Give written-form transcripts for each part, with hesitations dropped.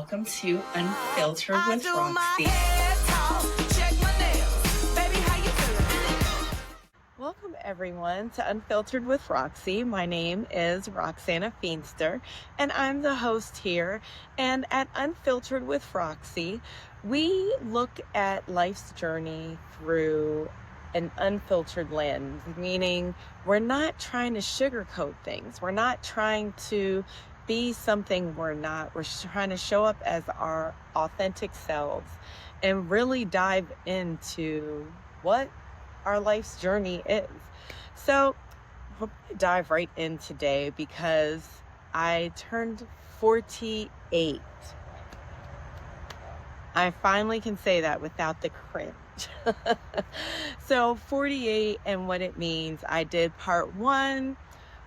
welcome to Unfiltered with Roxy. Welcome everyone to Unfiltered with Roxy. My name is Roxana Feenster and I'm the host here. And at Unfiltered with Roxy, we look at life's journey through an unfiltered lens, meaning we're not trying to sugarcoat things. We're not trying to be something we're not. We're trying to show up as our authentic selves and really dive into what our life's journey is. So we'll dive right in today because I turned 48. I finally can say that without the cringe. So 48 and what it means. I did part 1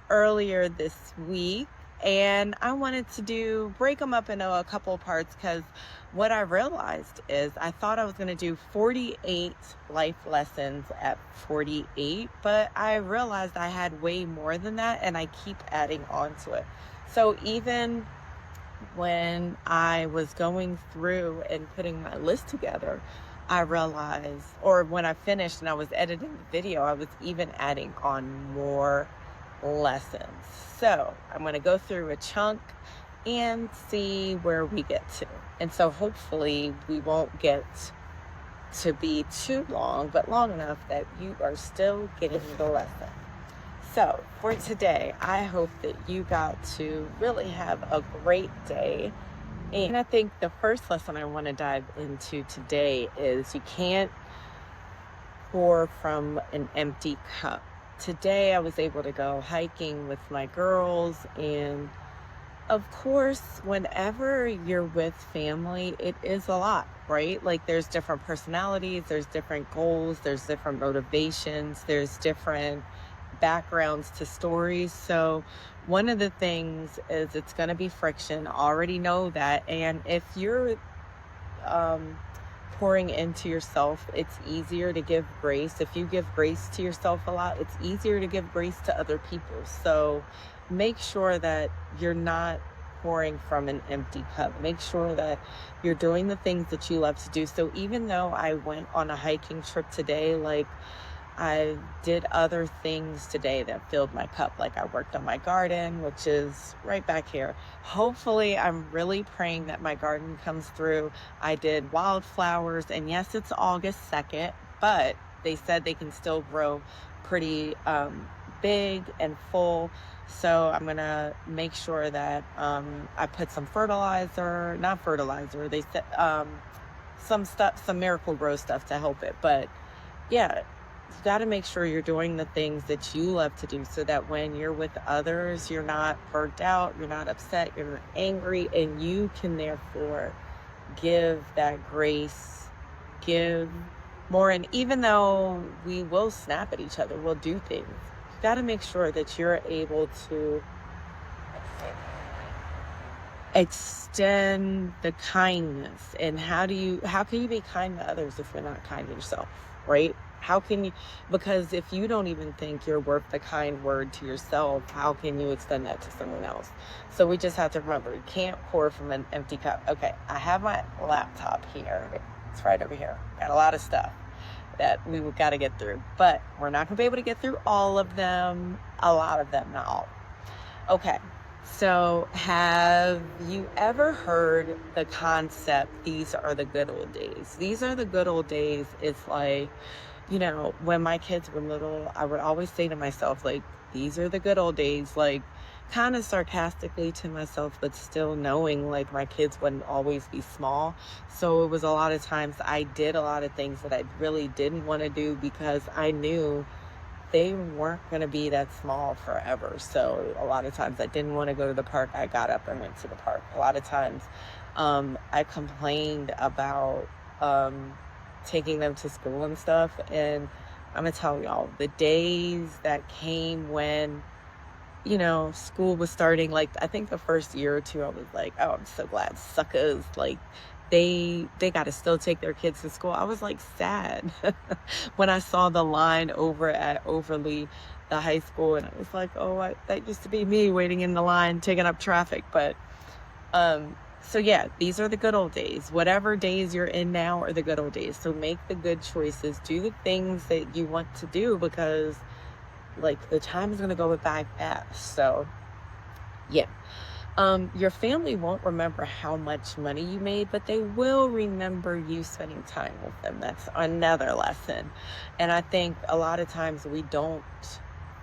earlier this week, and I wanted to break them up into a couple parts because what I realized is I thought I was going to do 48 life lessons at 48, but I realized I had way more than that, and I keep adding on to it. So even when I was going through and putting my list together, I realized, or when I finished and I was editing the video, I was even adding on more lessons. So I'm going to go through a chunk and see where we get to. And so hopefully we won't get to be too long, but long enough that you are still getting the lesson. So for today, I hope that you got to really have a great day. And I think the first lesson I want to dive into today is you can't pour from an empty cup. Today I was able to go hiking with my girls, and of course, whenever you're with family, it is a lot, right? Like there's different personalities, there's different goals, there's different motivations, there's different backgrounds to stories. So one of the things is it's going to be friction. Already know that. And if you're pouring into yourself, it's easier to give grace. If you give grace to yourself a lot, it's easier to give grace to other people. So make sure that you're not pouring from an empty cup. Make sure that you're doing the things that you love to do. So even though I went on a hiking trip today, like I did other things today that filled my cup. Like I worked on my garden, which is right back here. Hopefully, I'm really praying that my garden comes through. I did wildflowers, and yes, it's August 2nd, but they said they can still grow pretty big and full. So I'm going to make sure that I put some not fertilizer. They said some stuff, some Miracle-Gro stuff to help it. But yeah, you got to make sure you're doing the things that you love to do so that when you're with others, you're not burnt out, you're not upset, you're not angry, and you can therefore give that grace, give more. And even though we will snap at each other, we'll do things, you got to make sure that you're able to extend the kindness. And how can you be kind to others if you're not kind to yourself, right? How can you, because if you don't even think you're worth the kind word to yourself, how can you extend that to someone else? So we just have to remember, you can't pour from an empty cup. Okay, I have my laptop here. It's right over here. Got a lot of stuff that we got to get through, but we're not going to be able to get through all of them, a lot of them, not all. Okay, so have you ever heard the concept, these are the good old days? These are the good old days. It's like, you know, when my kids were little, I would always say to myself, like, these are the good old days, like kind of sarcastically to myself, but still knowing like my kids wouldn't always be small. So it was a lot of times I did a lot of things that I really didn't want to do because I knew they weren't going to be that small forever. So a lot of times I didn't want to go to the park. I got up and went to the park. A lot of times I complained about taking them to school and stuff. And I'm gonna tell y'all, the days that came when, you know, school was starting, like I think the first year or two, I was like, oh, I'm so glad suckers, like they got to still take their kids to school. I was like sad when I saw the line over at Overly, the high school, and I was like, oh, that used to be me waiting in the line, taking up traffic. But So yeah, these are the good old days. Whatever days you're in now are the good old days. So make the good choices. Do the things that you want to do, because like the time is going to go by fast. So yeah. Your family won't remember how much money you made, but they will remember you spending time with them. That's another lesson. And I think a lot of times we don't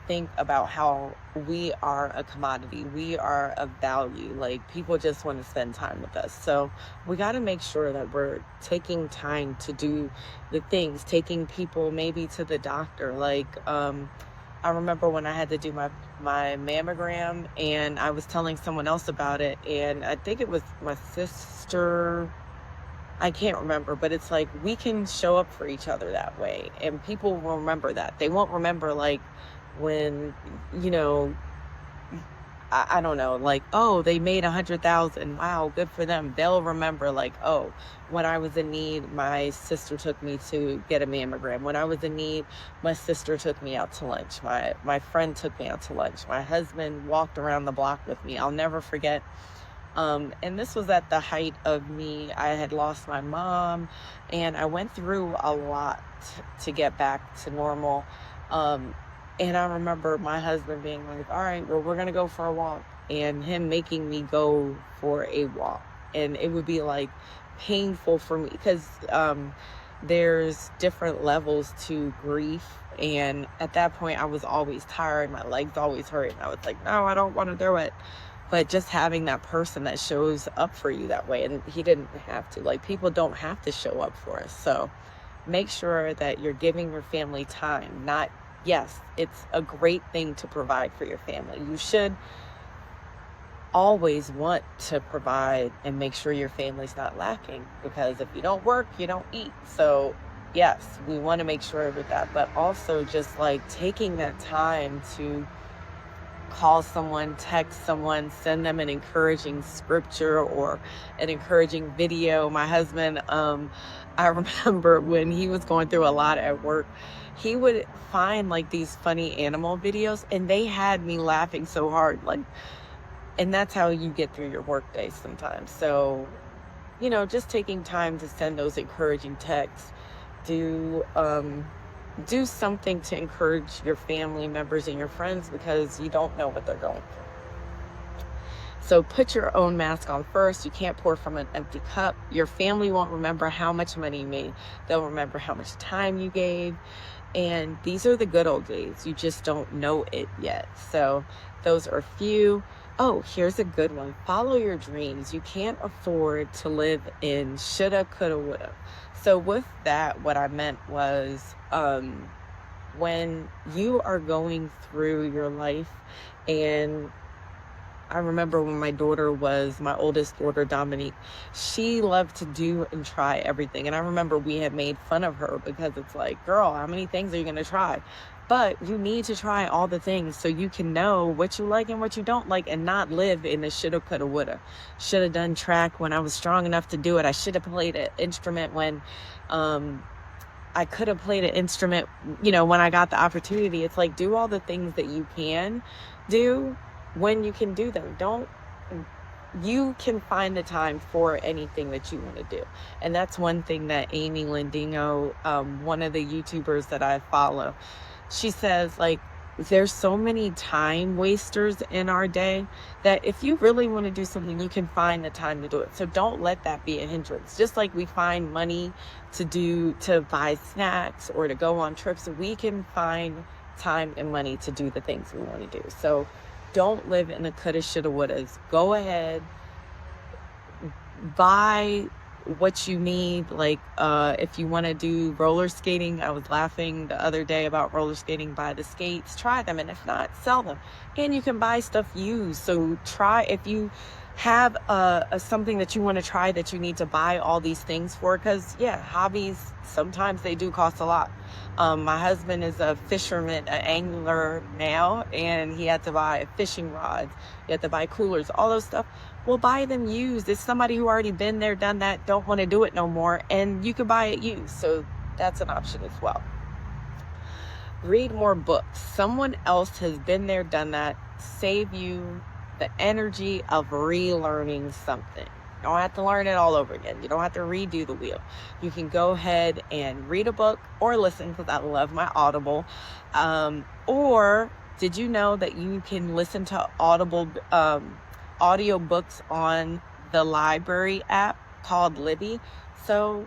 think about how we are a commodity. We are of value. Like, people just want to spend time with us. So we got to make sure that we're taking time to do the things, taking people maybe to the doctor. Like, I remember when I had to do my mammogram, and I was telling someone else about it, and I think it was my sister. I can't remember, but it's like we can show up for each other that way, and people will remember that. They won't remember like when, you know, I don't know, like, oh, they made 100,000. Wow, good for them. They'll remember like, oh, when I was in need, my sister took me to get a mammogram. When I was in need, my sister took me out to lunch. My friend took me out to lunch. My husband walked around the block with me. I'll never forget. And this was at the height of me. I had lost my mom, and I went through a lot to get back to normal. And I remember my husband being like, all right, well, we're going to go for a walk, and him making me go for a walk. And it would be like painful for me because there's different levels to grief. And at that point, I was always tired. My legs always hurt. And I was like, no, I don't want to do it. But just having that person that shows up for you that way, and he didn't have to. Like, people don't have to show up for us. So make sure that you're giving your family time. Not, yes, it's a great thing to provide for your family. You should always want to provide and make sure your family's not lacking, because if you don't work, you don't eat. So yes, we want to make sure with that, but also just like taking that time to call someone, text someone, send them an encouraging scripture or an encouraging video. My husband, I remember when he was going through a lot at work, he would find like these funny animal videos, and they had me laughing so hard. Like, and that's how you get through your work day sometimes. So, you know, just taking time to send those encouraging texts, do something to encourage your family members and your friends, because you don't know what they're going through. So put your own mask on first. You can't pour from an empty cup. Your family won't remember how much money you made. They'll remember how much time you gave. And these are the good old days. You just don't know it yet. So those are few. Oh, here's a good one. Follow your dreams. You can't afford to live in shoulda, coulda, woulda. So with that, what I meant was, when you are going through your life, and I remember when my oldest daughter, Dominique, she loved to do and try everything. And I remember we had made fun of her because it's like, girl, how many things are you going to try? But you need to try all the things so you can know what you like and what you don't like, and not live in the shoulda, coulda, woulda. Should have done track when I was strong enough to do it. I should have played an instrument when I could have played an instrument, you know, when I got the opportunity. It's like, do all the things that you can do when you can do them. You can find the time for anything that you want to do. And that's one thing that Amy Lindino, one of the YouTubers that I follow, she says, like, there's so many time wasters in our day that if you really want to do something, you can find the time to do it. So don't let that be a hindrance. Just like we find money to buy snacks or to go on trips, we can find time and money to do the things we want to do. So don't live in the coulda, shoulda, wouldas. Go ahead, buy what you need. Like, if you want to do roller skating, I was laughing the other day about roller skating. Buy the skates, try them, and if not, sell them. And you can buy stuff used. So try, if you have something that you want to try that you need to buy all these things for, because yeah, hobbies, sometimes they do cost a lot. My husband is a fisherman, an angler now, and he had to buy fishing rods, he had to buy coolers, all those stuff. Well, buy them used. It's somebody who already been there, done that, don't want to do it no more, and you can buy it used. So that's an option as well. Read more books. Someone else has been there, done that. Save you the energy of relearning something. You don't have to learn it all over again. You don't have to redo the wheel. You can go ahead and read a book or listen, because I love my Audible. Or did you know that you can listen to Audible audiobooks on the library app called Libby? So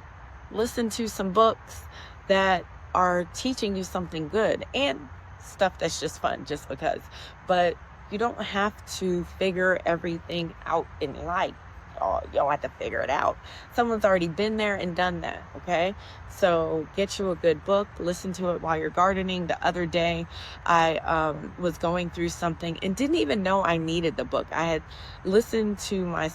listen to some books that are teaching you something good, and stuff that's just fun just because. But you don't have to figure everything out in life. Oh, you don't have to figure it out. Someone's already been there and done that, okay? So get you a good book, listen to it while you're gardening. The other day, I was going through something and didn't even know I needed the book. I had listened to my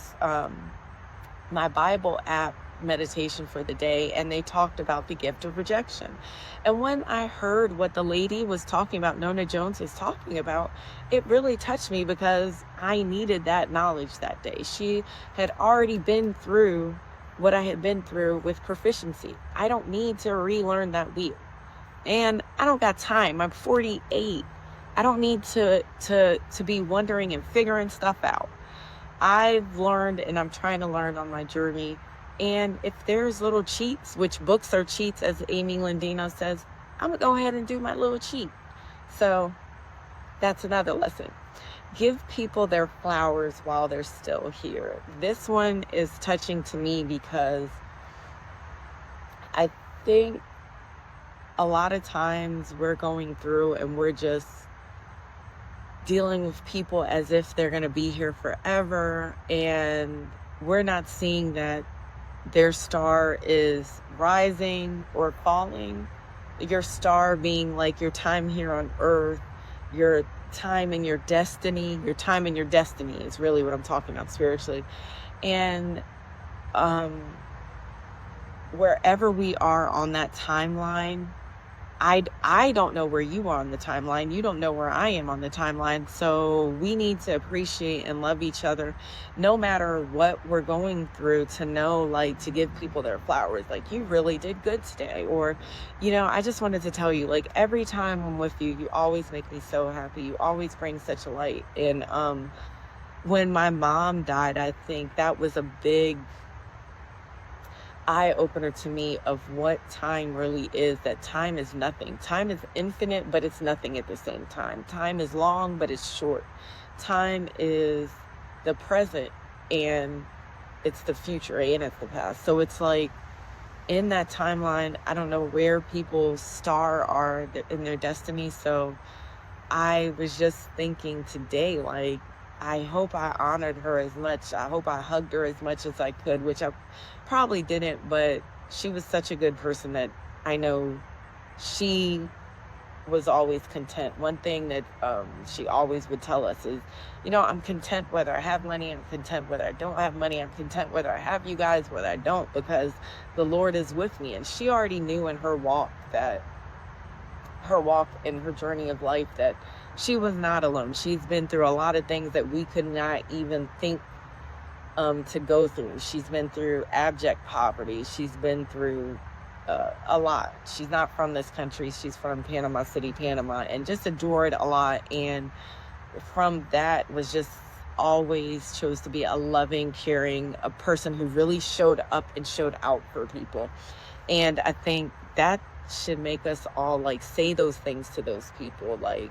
Bible app meditation for the day, and they talked about the gift of rejection. And when I heard what the lady was talking about, Nona Jones was talking about, it really touched me, because I needed that knowledge that day. She had already been through what I had been through with proficiency. I don't need to relearn that wheel. And I don't got time. I'm 48. I don't need to be wondering and figuring stuff out. I've learned, and I'm trying to learn on my journey. And if there's little cheats, which books are cheats, as Amy Landino says, I'm going to go ahead and do my little cheat. So that's another lesson. Give people their flowers while they're still here. This one is touching to me, because I think a lot of times we're going through and we're just dealing with people as if they're going to be here forever, and we're not seeing that their star is rising or falling. Your star being like your time here on earth, your time in your destiny. Your time in your destiny is really what I'm talking about spiritually. And wherever we are on that timeline, I don't know where you are on the timeline. You don't know where I am on the timeline. So we need to appreciate and love each other no matter what we're going through, to know, like, to give people their flowers. Like, you really did good today. Or, I just wanted to tell you, like, every time I'm with you, you always make me so happy. You always bring such a light. And when my mom died, I think that was a big eye-opener to me of what time really is. That time is nothing. Time is infinite, but it's nothing at the same time. Time is long, but it's short. Time is the present, and it's the future, and it's the past. So it's like, in that timeline, I don't know where people's star are in their destiny. So I was just thinking today, like, I hope I honored her as much. I hope I hugged her as much as I could, which I probably didn't, but she was such a good person that I know she was always content. One thing that she always would tell us is, I'm content whether I have money, I'm content whether I don't have money, I'm content whether I have you guys, whether I don't, because the Lord is with me. And she already knew in her walk in her journey of life, that she was not alone. She's been through a lot of things that we could not even think to go through. She's been through abject poverty. She's been through a lot. She's not from this country. She's from Panama City, Panama, and just adored a lot. And from that was just always chose to be a loving, caring, a person who really showed up and showed out for people. And I think that should make us all, like, say those things to those people, like,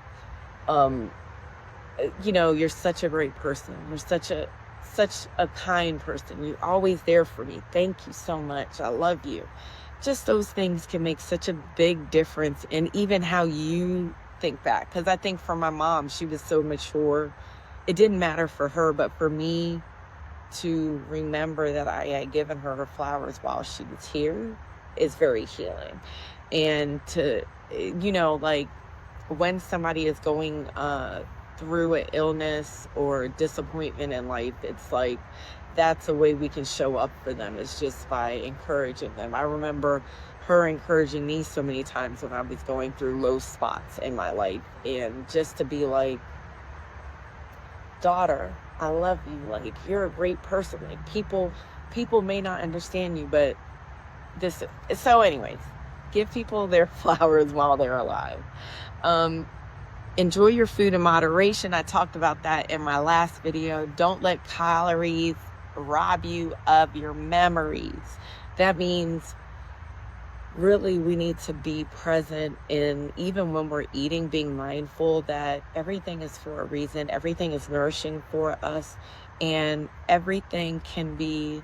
you're such a great person. You're such a kind person. You're always there for me. Thank you so much. I love you. Just those things can make such a big difference in even how you think back. Because I think for my mom, she was so mature. It didn't matter for her, but for me to remember that I had given her flowers while she was here is very healing. And to, like, when somebody is going through an illness or disappointment in life, it's like, that's a way we can show up for them, is just by encouraging them. I remember her encouraging me so many times when I was going through low spots in my life, and just to be like, daughter, I love you. Like, you're a great person. Like, people may not understand you, but this. So anyways, give people their flowers while they're alive. Enjoy your food in moderation. I talked about that in my last video. Don't let calories rob you of your memories. That means really we need to be present in, even when we're eating, being mindful that everything is for a reason, everything is nourishing for us, and everything can be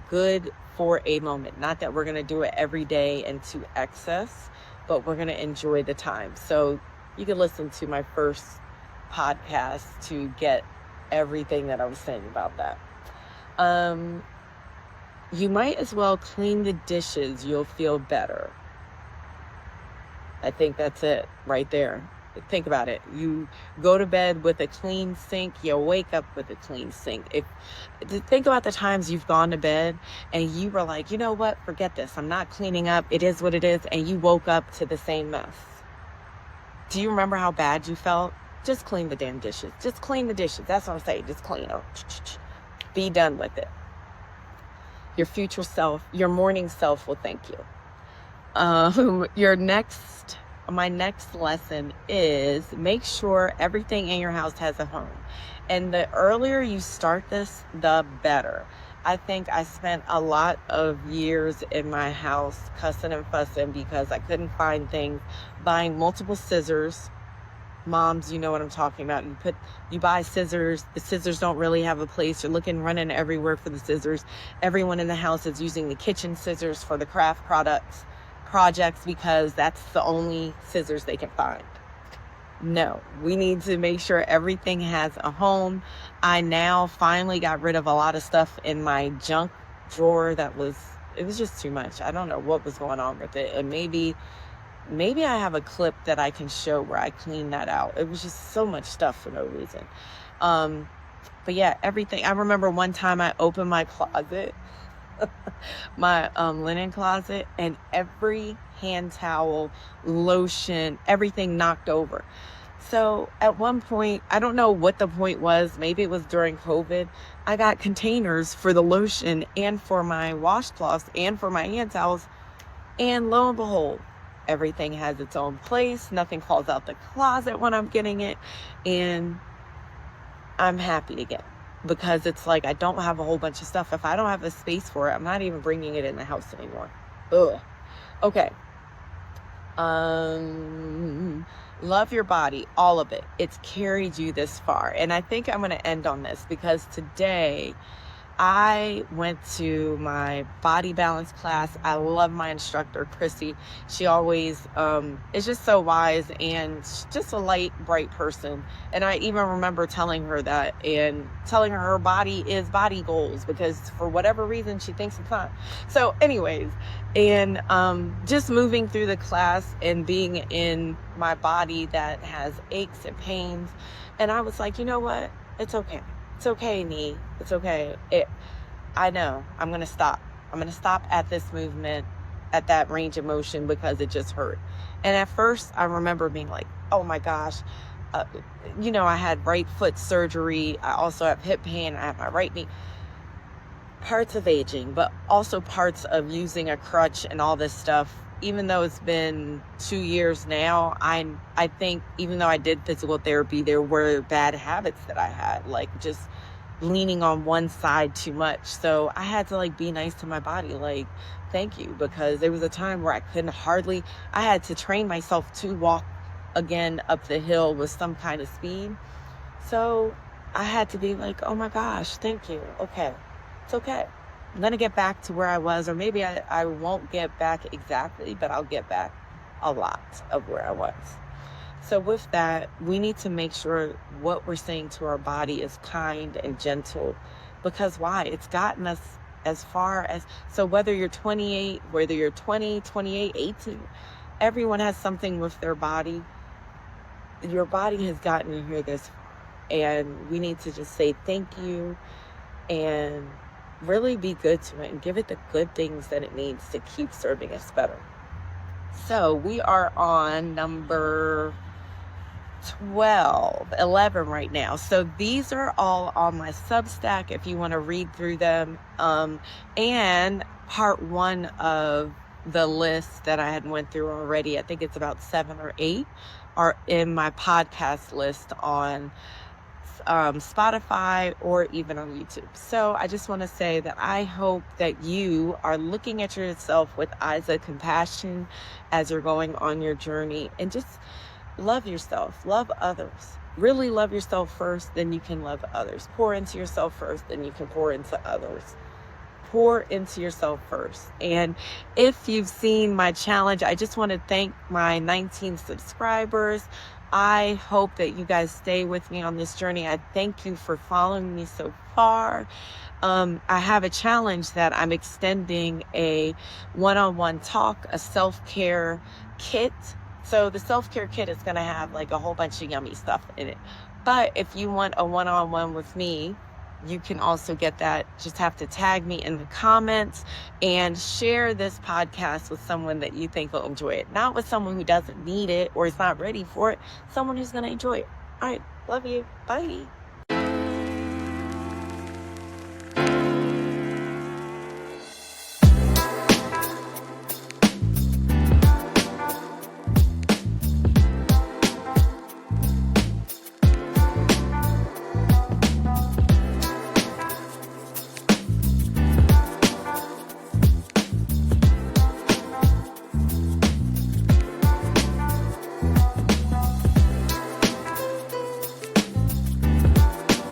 good for a moment. Not that we're going to do it every day and to excess, but we're going to enjoy the time. So you can listen to my first podcast to get everything that I was saying about that. You might as well clean the dishes. You'll feel better. I think that's it right there. Think about it. You go to bed with a clean sink. You wake up with a clean sink. Think about the times you've gone to bed and you were like, you know what? Forget this. I'm not cleaning up. It is what it is. And you woke up to the same mess. Do you remember how bad you felt? Just clean the damn dishes. Just clean the dishes. That's what I'm saying. Just clean them. Be done with it. Your future self, your morning self will thank you. My next lesson is make sure everything in your house has a home. And the earlier you start this, the better. I think I spent a lot of years in my house cussing and fussing because I couldn't find things, buying multiple scissors. Moms, you know what I'm talking about. You buy scissors. The scissors don't really have a place. You're running everywhere for the scissors. Everyone in the house is using the kitchen scissors for the craft projects because that's the only scissors they can find. No, we need to make sure everything has a home. I now finally got rid of a lot of stuff in my junk drawer it was just too much. I don't know what was going on with it. And maybe I have a clip that I can show where I clean that out. It was just so much stuff for no reason. But yeah, everything. I remember one time I opened my closet, my linen closet, and every hand towel, lotion, everything knocked over. So at one point, I don't know what the point was. Maybe it was during COVID. I got containers for the lotion and for my washcloths and for my hand towels. And lo and behold, everything has its own place. Nothing falls out the closet when I'm getting it. And I'm happy again because it's like I don't have a whole bunch of stuff. If I don't have a space for it, I'm not even bringing it in the house anymore. Ugh. Okay. Love your body, all of it. It's carried you this far. And I think I'm going to end on this because today I went to my body balance class. I love my instructor, Chrissy. She always is just so wise and just a light, bright person. And I even remember telling her that and telling her body is body goals because for whatever reason, she thinks it's not. So anyways, and just moving through the class and being in my body that has aches and pains. And I was like, you know what? It's okay. It's okay, knee. It's okay. I know. I'm going to stop. I'm going to stop at this movement, at that range of motion because it just hurt. And at first, I remember being like, oh my gosh. I had right foot surgery. I also have hip pain. I have my right knee. Parts of aging, but also parts of using a crutch and all this stuff. Even though it's been 2 years now, I think even though I did physical therapy, there were bad habits that I had, like just leaning on one side too much. So I had to be nice to my body, thank you, because there was a time where I had to train myself to walk again up the hill with some kind of speed. So I had to be like, oh my gosh, thank you. Okay. It's okay. I'm going to get back to where I was, or maybe I won't get back exactly, but I'll get back a lot of where I was. So with that, we need to make sure what we're saying to our body is kind and gentle, because why? It's gotten us as far as, so whether you're 28, whether you're 20, 28, 18, everyone has something with their body. Your body has gotten you here this far, and we need to just say thank you and really be good to it and give it the good things that it needs to keep serving us better. So we are on number 11 right now. So these are all on my Substack if you want to read through them. And part 1 of the list that I had went through already, I think it's about 7 or 8, are in my podcast list on Spotify or even on YouTube. So I just want to say that I hope that you are looking at yourself with eyes of compassion as you're going on your journey, and just love yourself, love others. Really love yourself first, then you can love others. Pour into yourself first, then you can pour into others. Pour into yourself first. And if you've seen my challenge, I just want to thank my 19 subscribers. I hope that you guys stay with me on this journey. I thank you for following me so far. I have a challenge that I'm extending a one-on-one talk, a self-care kit. So the self-care kit is going to have like a whole bunch of yummy stuff in it. But if you want a one-on-one with me, you can also get that. Just have to tag me in the comments and share this podcast with someone that you think will enjoy it. Not with someone who doesn't need it or is not ready for it. Someone who's going to enjoy it. All right. Love you. Bye.